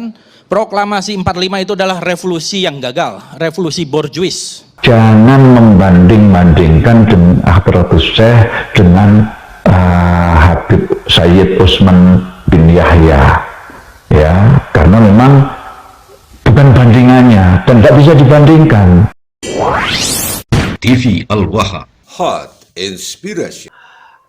mengatakan proklamasi 45 itu adalah revolusi yang gagal, revolusi borjuis. Jangan membanding-bandingkan dengan Hadratus Syekh dengan Habib Sayyid Utsman bin Yahya, ya, karena memang bukan bandingannya dan tidak bisa dibandingkan. TV Al-Waha, Hot Inspiration.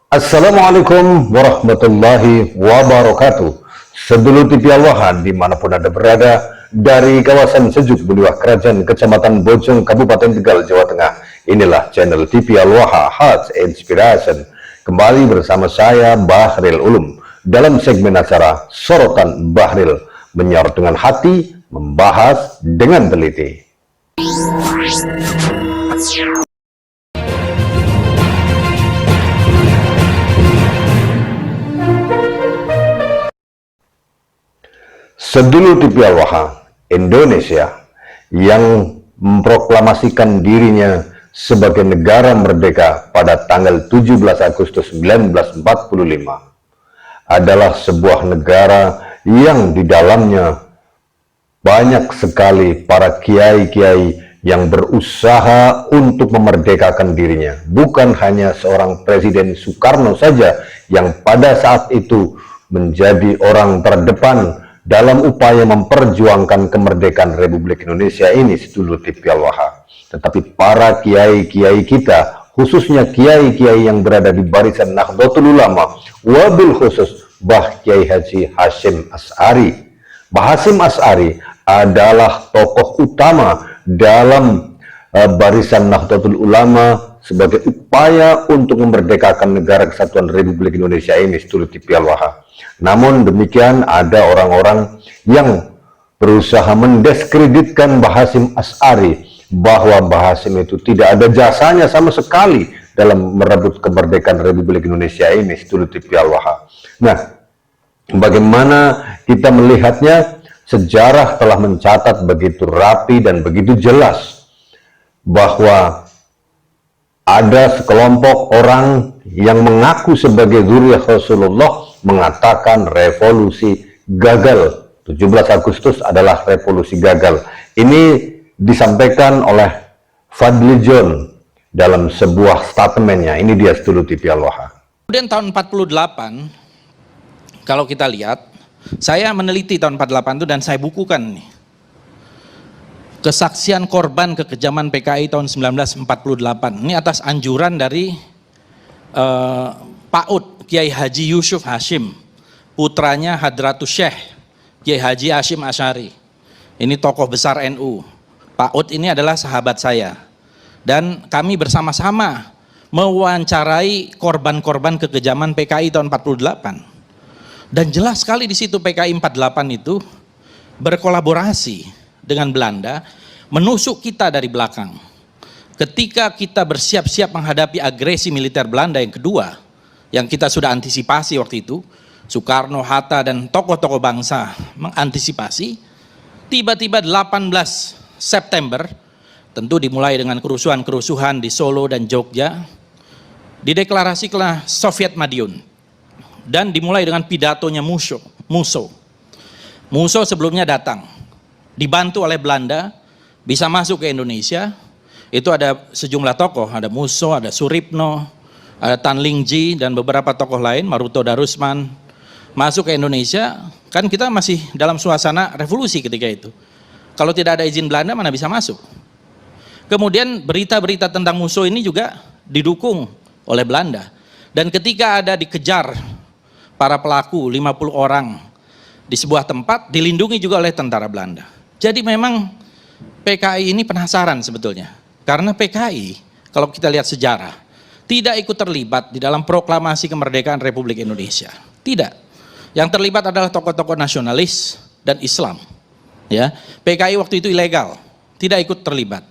Assalamualaikum warahmatullahi wabarakatuh. Sedulur TV Al-Waha dimanapun Anda berada, dari kawasan Sejuk Buliwah Kerajaan Kecamatan Bojong Kabupaten Tegal Jawa Tengah, inilah channel TV Al-Waha Hot Inspiration. Kembali bersama saya Bahril Ulum dalam segmen acara Sorotan Bahril, menyorot dengan hati, membahas dengan teliti. Sedulur TV Al-Waha, Indonesia yang memproklamasikan dirinya sebagai negara merdeka pada tanggal 17 Agustus 1945 adalah sebuah negara yang di dalamnya banyak sekali para kiai-kiai yang berusaha untuk memerdekakan dirinya. Bukan hanya seorang Presiden Soekarno saja yang pada saat itu menjadi orang terdepan dalam upaya memperjuangkan kemerdekaan Republik Indonesia ini, sedulur TV Al-Waha. Tetapi para kiai-kiai kita, khususnya kiai-kiai yang berada di barisan Nahdlatul Ulama, wabil khusus Bah Kiai Haji Hasyim Asy'ari. Bah Hasyim Asy'ari adalah tokoh utama dalam barisan Nahdlatul Ulama sebagai upaya untuk memerdekakan negara kesatuan Republik Indonesia ini, sedulur TV Al-Waha. Namun demikian, ada orang-orang yang berusaha mendiskreditkan Bah Hasyim Asy'ari, bahwa Bah Hasyim itu tidak ada jasanya sama sekali dalam merebut kemerdekaan Republik Indonesia ini, sedulur TV Al-Waha. Nah, bagaimana kita melihatnya? Sejarah telah mencatat begitu rapi dan begitu jelas bahwa ada sekelompok orang yang mengaku sebagai zuriyah Rasulullah mengatakan revolusi gagal. 17 Agustus adalah revolusi gagal. Ini disampaikan oleh Fadli John dalam sebuah statementnya. Ini dia, sedulur TV Al-Waha. Kemudian tahun 48, kalau kita lihat, saya meneliti tahun 48 itu dan saya bukukan nih. Kesaksian korban kekejaman PKI tahun 1948. Ini atas anjuran dari PAUD Kiai Haji Yusuf Hasyim, putranya Hadratus Syekh Kiai Haji Hasyim Asy'ari. Ini tokoh besar NU. PAUD ini adalah sahabat saya. Dan kami bersama-sama mewawancarai korban-korban kekejaman PKI tahun 48. Dan jelas sekali di situ PKI 48 itu berkolaborasi dengan Belanda, menusuk kita dari belakang. Ketika kita bersiap-siap menghadapi agresi militer Belanda yang kedua, yang kita sudah antisipasi waktu itu, Soekarno, Hatta, dan tokoh-tokoh bangsa mengantisipasi, tiba-tiba 18 September, tentu dimulai dengan kerusuhan-kerusuhan di Solo dan Jogja, dideklarasikanlah Soviet Madiun. Dan dimulai dengan pidatonya Musso. Musso sebelumnya datang, dibantu oleh Belanda, bisa masuk ke Indonesia. Itu ada sejumlah tokoh, ada Musso, ada Suripno, ada Tan Ling Ji, dan beberapa tokoh lain, Maruto Darusman, masuk ke Indonesia. Kan kita masih dalam suasana revolusi ketika itu. Kalau tidak ada izin Belanda, mana bisa masuk. Kemudian berita-berita tentang Musso ini juga didukung oleh Belanda. Dan ketika ada dikejar para pelaku 50 orang di sebuah tempat, dilindungi juga oleh tentara Belanda. Jadi memang PKI ini penasaran sebetulnya. Karena PKI, kalau kita lihat sejarah, tidak ikut terlibat di dalam proklamasi kemerdekaan Republik Indonesia. Tidak. Yang terlibat adalah tokoh-tokoh nasionalis dan Islam. Ya, PKI waktu itu ilegal, tidak ikut terlibat.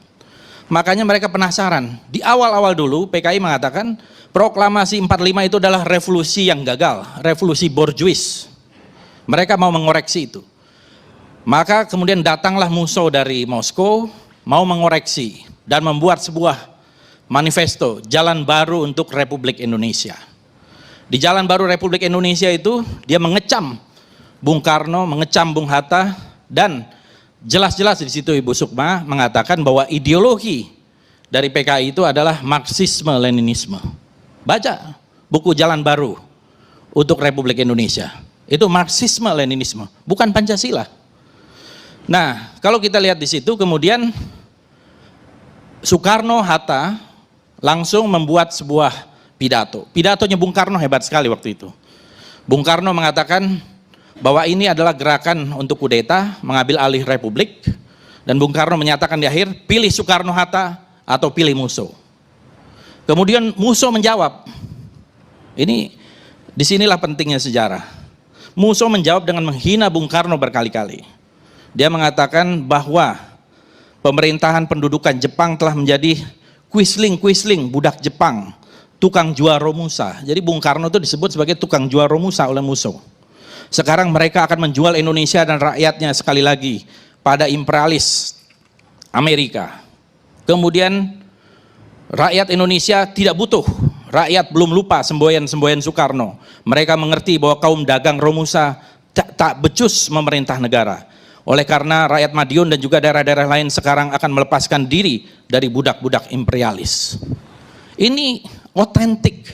Makanya mereka penasaran. Di awal-awal dulu PKI mengatakan proklamasi 45 itu adalah revolusi yang gagal, revolusi borjuis. Mereka mau mengoreksi itu. Maka kemudian datanglah Musso dari Moskow, mau mengoreksi dan membuat sebuah manifesto Jalan Baru untuk Republik Indonesia. Di Jalan Baru Republik Indonesia itu dia mengecam Bung Karno, mengecam Bung Hatta, Dan jelas-jelas di situ Ibu Sukma mengatakan bahwa ideologi dari PKI itu adalah Marxisme-Leninisme. Baca buku Jalan Baru untuk Republik Indonesia. Itu Marxisme-Leninisme, bukan Pancasila. Nah, kalau kita lihat di situ kemudian Soekarno-Hatta langsung membuat sebuah pidato. Pidatonya Bung Karno hebat sekali waktu itu. Bung Karno mengatakan bahwa ini adalah gerakan untuk kudeta, mengambil alih Republik, dan Bung Karno menyatakan di akhir, pilih Soekarno-Hatta atau pilih Musso. Kemudian Musso menjawab, ini disinilah pentingnya sejarah. Musso menjawab dengan menghina Bung Karno berkali-kali. Dia mengatakan bahwa pemerintahan pendudukan Jepang telah menjadi Quisling budak Jepang, tukang jual romusa. Jadi Bung Karno itu disebut sebagai tukang jual romusa oleh Musso. Sekarang mereka akan menjual Indonesia dan rakyatnya sekali lagi pada imperialis Amerika. Kemudian rakyat Indonesia tidak butuh, rakyat belum lupa semboyan-semboyan Soekarno. Mereka mengerti bahwa kaum dagang romusa tak becus memerintah negara. Oleh karena rakyat Madiun dan juga daerah-daerah lain sekarang akan melepaskan diri dari budak-budak imperialis. Ini otentik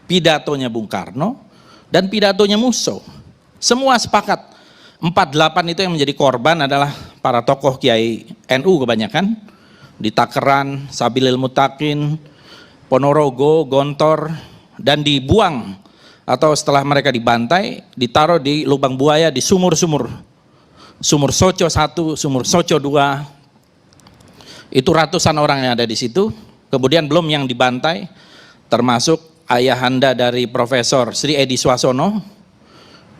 pidatonya Bung Karno dan pidatonya Musso. Semua sepakat. 48 itu yang menjadi korban adalah para tokoh Kiai NU kebanyakan. Di Takeran, Sabilil Mutakin, Ponorogo, Gontor, dan dibuang atau setelah mereka dibantai, ditaruh di lubang buaya di sumur-sumur. Sumur Soco 1, Sumur Soco 2, itu ratusan orang yang ada di situ. Kemudian belum yang dibantai, termasuk ayahanda dari Profesor Sri Edi Swasono,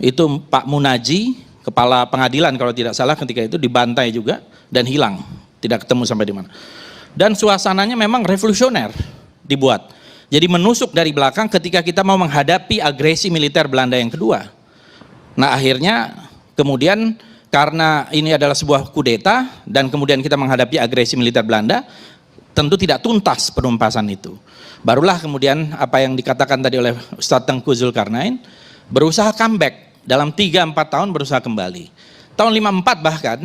itu Pak Munaji, kepala pengadilan kalau tidak salah ketika itu dibantai juga dan hilang, tidak ketemu sampai di mana. Dan suasananya memang revolusioner dibuat. Jadi menusuk dari belakang ketika kita mau menghadapi agresi militer Belanda yang kedua. Nah akhirnya kemudian karena ini adalah sebuah kudeta dan kemudian kita menghadapi agresi militer Belanda, tentu tidak tuntas penumpasan itu. Barulah kemudian apa yang dikatakan tadi oleh Ustadz Tengku Zulkarnain, berusaha comeback, dalam 3-4 tahun berusaha kembali. Tahun 54 bahkan,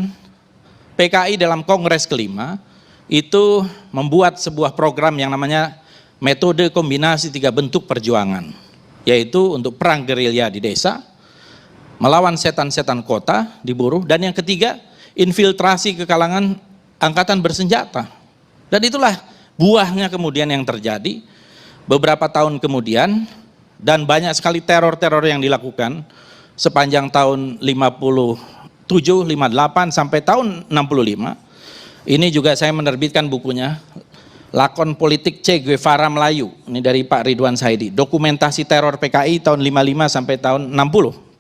PKI dalam Kongres kelima, itu membuat sebuah program yang namanya metode kombinasi 3 bentuk perjuangan, yaitu untuk perang gerilya di desa, melawan setan-setan kota di buruh, dan yang ketiga infiltrasi ke kalangan angkatan bersenjata. Dan itulah buahnya kemudian yang terjadi beberapa tahun kemudian, dan banyak sekali teror-teror yang dilakukan sepanjang tahun 57, 58 sampai tahun 65. Ini juga saya menerbitkan bukunya, Lakon Politik Che Guevara Melayu, ini dari Pak Ridwan Saidi, dokumentasi teror PKI tahun 55 sampai tahun 60.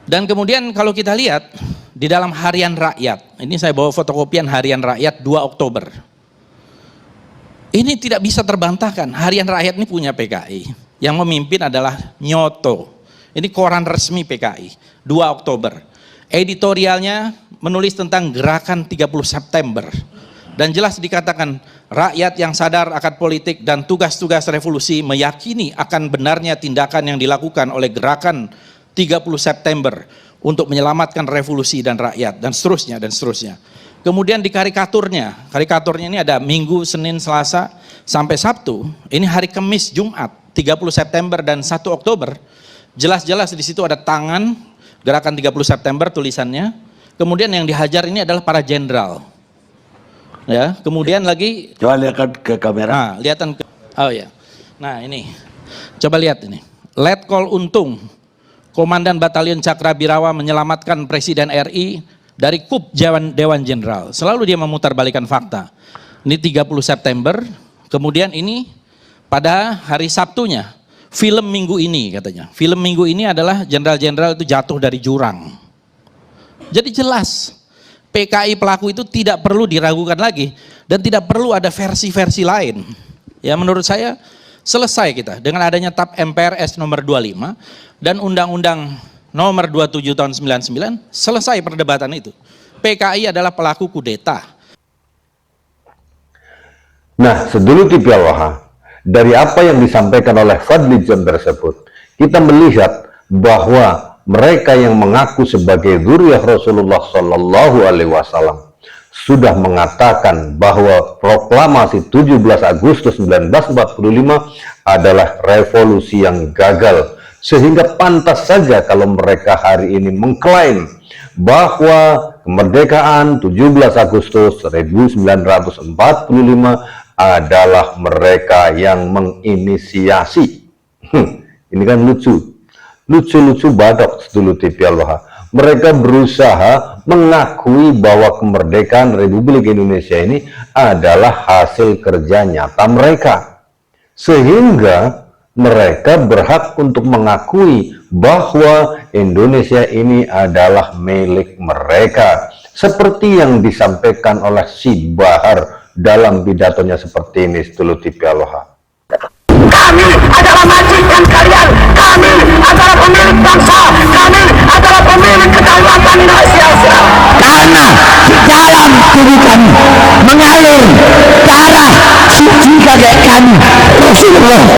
Dan kemudian kalau kita lihat di dalam Harian Rakyat, ini saya bawa fotokopian Harian Rakyat 2 Oktober. Ini tidak bisa terbantahkan, Harian Rakyat ini punya PKI, yang memimpin adalah Nyoto. Ini koran resmi PKI, 2 Oktober. Editorialnya menulis tentang gerakan 30 September. Dan jelas dikatakan, rakyat yang sadar akan politik dan tugas-tugas revolusi meyakini akan benarnya tindakan yang dilakukan oleh gerakan 30 September untuk menyelamatkan revolusi dan rakyat, dan seterusnya, dan seterusnya. Kemudian di karikaturnya ini ada Minggu, Senin, Selasa, sampai Sabtu, ini hari Kamis, Jumat, 30 September dan 1 Oktober, jelas-jelas di situ ada tangan, gerakan 30 September tulisannya, kemudian yang dihajar ini adalah para jenderal. Ya, kemudian lagi, coba lihatkan ke kamera. nah, lihatan, oh ya, nah ini, coba lihat ini, Letkol Untung, Komandan Batalion Cakrabirawa menyelamatkan Presiden RI dari kup Dewan Jenderal. Selalu dia memutarbalikkan fakta. Ini 30 September, kemudian ini pada hari Sabtunya, film minggu ini katanya. Film minggu ini adalah jenderal-jenderal itu jatuh dari jurang. Jadi jelas, PKI pelaku itu tidak perlu diragukan lagi dan tidak perlu ada versi-versi lain. Ya menurut saya selesai kita dengan adanya TAP MPRS nomor 25 dan Undang-Undang nomor 27 tahun 99, selesai perdebatan itu. PKI adalah pelaku kudeta. Nah, sedulur TV Al-Waha, dari apa yang disampaikan oleh Fadli John tersebut, kita melihat bahwa mereka yang mengaku sebagai zuriyah Rasulullah Shallallahu Alaihi Wasallam sudah mengatakan bahwa proklamasi 17 Agustus 1945 adalah revolusi yang gagal, sehingga pantas saja kalau mereka hari ini mengklaim bahwa kemerdekaan 17 Agustus 1945 adalah mereka yang menginisiasi. Ini kan lucu badok sedulur TV Al-Waha. Mereka berusaha mengakui bahwa kemerdekaan Republik Indonesia ini adalah hasil kerja nyata mereka, sehingga mereka berhak untuk mengakui bahwa Indonesia ini adalah milik mereka, seperti yang disampaikan oleh si Bahar dalam pidatonya seperti ini, sedulur TV Al-Waha. Kami adalah majikan kalian, kami adalah pemilik bangsa, kami adalah pemilik kedaulatan Indonesia. Karena di dalam tubuh kami mengalir darah suci kakek kami, Rasulullah.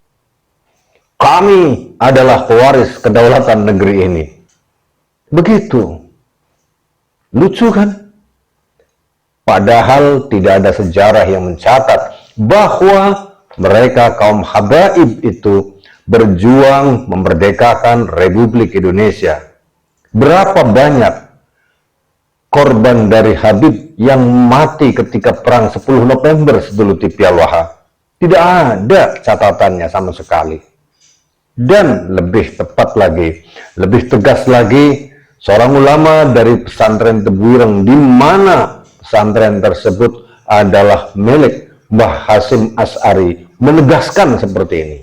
Kami adalah pewaris kedaulatan negeri ini. Begitu. Lucu kan? Padahal tidak ada sejarah yang mencatat bahwa mereka kaum habaib itu berjuang memerdekakan Republik Indonesia. Berapa banyak korban dari Habib yang mati ketika perang 10 November sedulur TV Al-Waha? Tidak ada catatannya sama sekali. Dan lebih tepat lagi, lebih tegas lagi, seorang ulama dari pesantren Tebuireng, di mana pesantren tersebut adalah milik Mbah Hasyim Asy'ari, menegaskan seperti ini.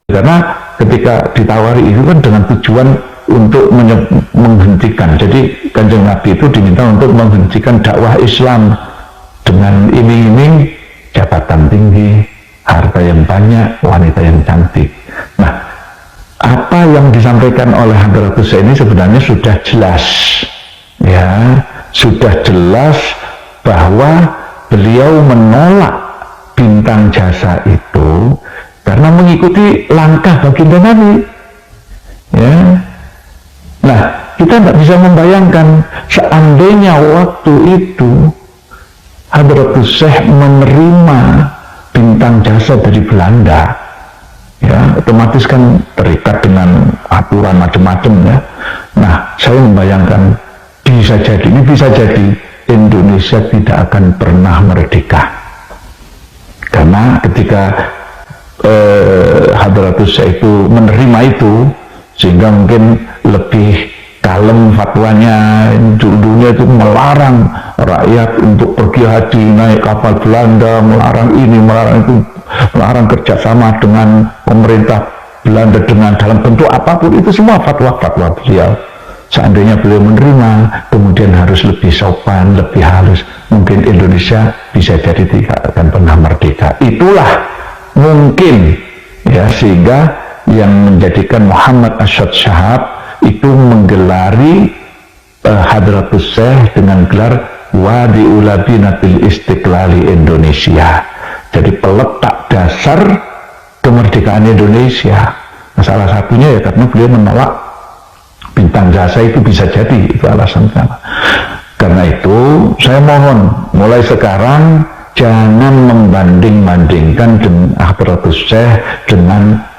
Karena ketika ditawari itu kan dengan tujuan untuk menghentikan. Jadi Kanjeng Nabi itu diminta untuk menghentikan dakwah Islam dengan iming-iming jabatan tinggi, harta yang banyak, wanita yang cantik. Nah, apa yang disampaikan oleh Hadratus ini sebenarnya sudah jelas, ya, sudah jelas bahwa beliau menolak bintang jasa itu karena mengikuti langkah baginda Nabi, ya. Nah, kita tidak bisa membayangkan seandainya waktu itu Hadratus Syekh menerima bintang jasa dari Belanda, ya, otomatis kan terikat dengan aturan macam-macam, ya. Nah, saya membayangkan bisa jadi Indonesia tidak akan pernah merdeka, karena ketika Hadratus Syekh itu menerima itu, sehingga mungkin lebih kalem fatwanya. Dulunya itu melarang rakyat untuk pergi haji naik kapal Belanda, melarang ini, melarang itu, melarang kerjasama dengan pemerintah Belanda dengan dalam bentuk apapun. Itu semua fatwa-fatwa beliau. Seandainya beliau menerima, kemudian harus lebih sopan, lebih halus, mungkin Indonesia bisa jadi tidak akan pernah merdeka. Itulah mungkin, ya, sehingga yang menjadikan Muhammad Asyad Syahab itu menggelari Hadratus Syekh dengan gelar Wadi Ulabinatil Istiqlali Indonesia. Jadi peletak dasar kemerdekaan Indonesia. Nah, salah satunya ya karena beliau menolak bintang jasa, itu bisa jadi itu alasannya. Karena itu saya mohon mulai sekarang jangan membanding-bandingkan dengan Hadratus Syekh dengan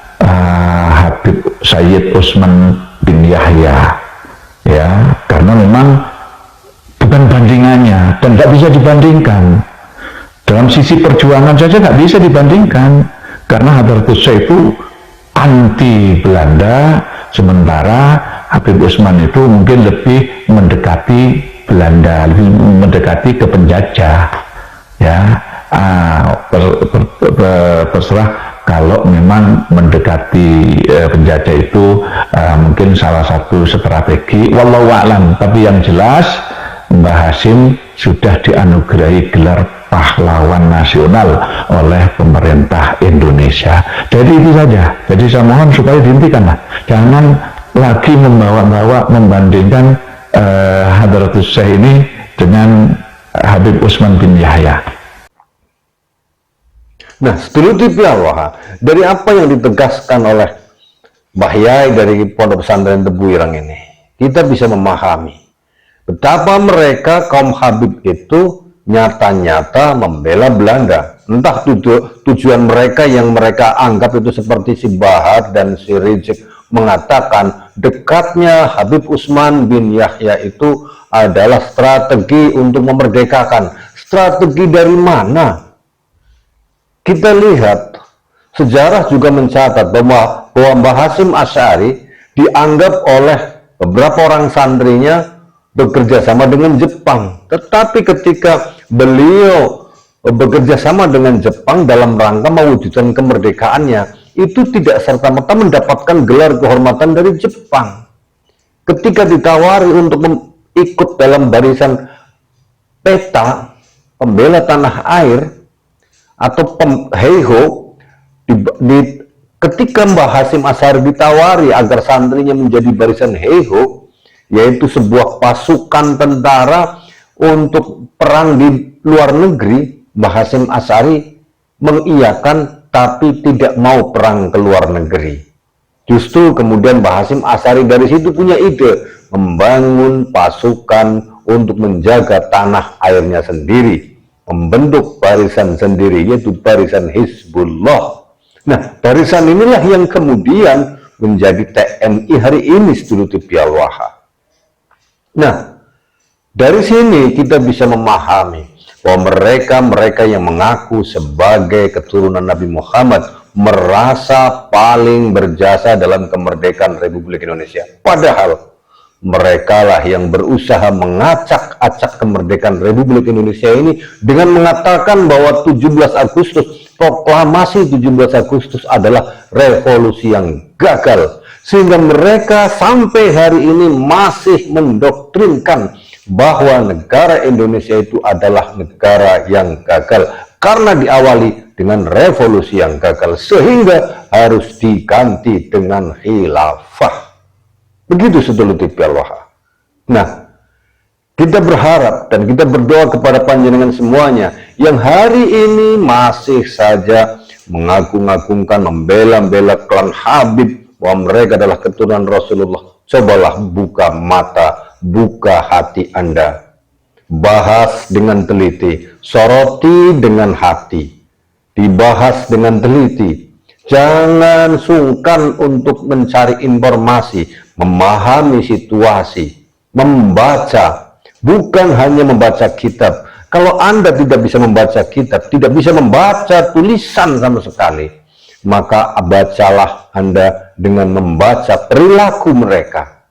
Habib Sayyid Utsman bin Yahya, ya, karena memang bukan bandingannya dan tidak bisa dibandingkan. Dalam sisi perjuangan saja nggak bisa dibandingkan, karena Hadratus Syekh itu anti Belanda, sementara Habib Utsman itu mungkin lebih mendekati Belanda, lebih mendekati ke penjajah, ya. Terserah kalau memang mendekati penjajah itu mungkin salah satu strategi, wallahu a'lam. Tapi yang jelas Mbah Hasyim sudah dianugerahi gelar pahlawan nasional oleh pemerintah Indonesia. Jadi itu saja. Jadi saya mohon supaya dihentikanlah, jangan lagi membawa-bawa membandingkan Hadratus Syekh ini dengan Habib Utsman bin Yahya. Nah, sedulur TV Al-Waha, dari apa yang ditegaskan oleh Mbah Yai dari Pondok Pesantren Tebuireng ini, kita bisa memahami betapa mereka kaum Habib itu nyata-nyata membela Belanda. Entah tujuan mereka yang mereka anggap itu seperti si Bahar dan si Rizik mengatakan dekatnya Habib Utsman bin Yahya itu adalah strategi untuk memerdekakan. Strategi dari mana? Kita lihat, sejarah juga mencatat bahwa Mbah Hasyim Asy'ari dianggap oleh beberapa orang santrinya bekerja sama dengan Jepang. Tetapi ketika beliau bekerja sama dengan Jepang dalam rangka mewujudkan kemerdekaannya, itu tidak serta-merta mendapatkan gelar kehormatan dari Jepang. Ketika ditawari untuk ikut dalam barisan PETA, pembela tanah air, atau Heiho, ketika Mbah Hasyim Asy'ari ditawari agar santrinya menjadi barisan Heiho, yaitu sebuah pasukan tentara untuk perang di luar negeri, Mbah Hasyim Asy'ari mengiyakan tapi tidak mau perang ke luar negeri. Justru kemudian Mbah Hasyim Asy'ari dari situ punya ide membangun pasukan untuk menjaga tanah airnya sendiri, membentuk barisan sendiri, yaitu barisan Hizbullah. Nah, barisan inilah yang kemudian menjadi TNI hari ini, sedulur TV Al-Waha. Nah, dari sini kita bisa memahami bahwa mereka yang mengaku sebagai keturunan Nabi Muhammad merasa paling berjasa dalam kemerdekaan Republik Indonesia. Padahal mereka lah yang berusaha mengacak-acak kemerdekaan Republik Indonesia ini dengan mengatakan bahwa 17 Agustus, proklamasi 17 Agustus adalah revolusi yang gagal. Sehingga mereka sampai hari ini masih mendoktrinkan bahwa negara Indonesia itu adalah negara yang gagal karena diawali dengan revolusi yang gagal, sehingga harus diganti dengan khilafah. Begitu sedulur TV Al-Waha. Nah, kita berharap dan kita berdoa kepada panjenengan semuanya yang hari ini masih saja mengagung-agungkan, membela-bela klan Habib, bahwa mereka adalah keturunan Rasulullah. Cobalah buka mata, buka hati Anda. Bahas dengan teliti, soroti dengan hati. Dibahas dengan teliti. Jangan sungkan untuk mencari informasi, memahami situasi, membaca. Bukan hanya membaca kitab. Kalau Anda tidak bisa membaca kitab, tidak bisa membaca tulisan sama sekali, maka bacalah Anda dengan membaca perilaku mereka.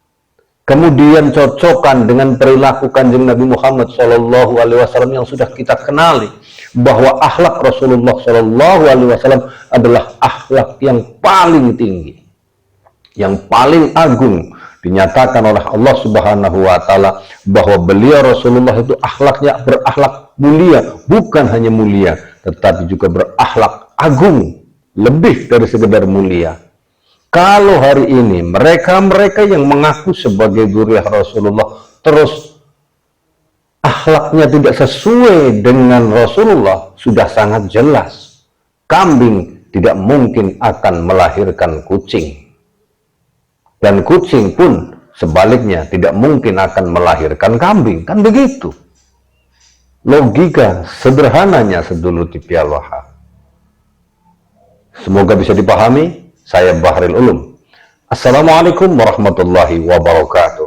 Kemudian cocokkan dengan perilaku Kanjeng Nabi Muhammad SAW yang sudah kita kenali, bahwa akhlak Rasulullah SAW adalah akhlak yang paling tinggi, yang paling agung. Dinyatakan oleh Allah Subhanahu wa Ta'ala bahwa beliau Rasulullah itu akhlaknya berakhlak mulia, bukan hanya mulia, tetapi juga berakhlak agung, lebih dari sekedar mulia. Kalau hari ini mereka yang mengaku sebagai zuriyah Rasulullah terus akhlaknya tidak sesuai dengan Rasulullah, sudah sangat jelas. Kambing tidak mungkin akan melahirkan kucing. Dan kucing pun sebaliknya tidak mungkin akan melahirkan kambing. Kan begitu. Logika sederhananya sedulur TV Al-Waha. Semoga bisa dipahami. Saya Bahril Ulum. Assalamualaikum warahmatullahi wabarakatuh.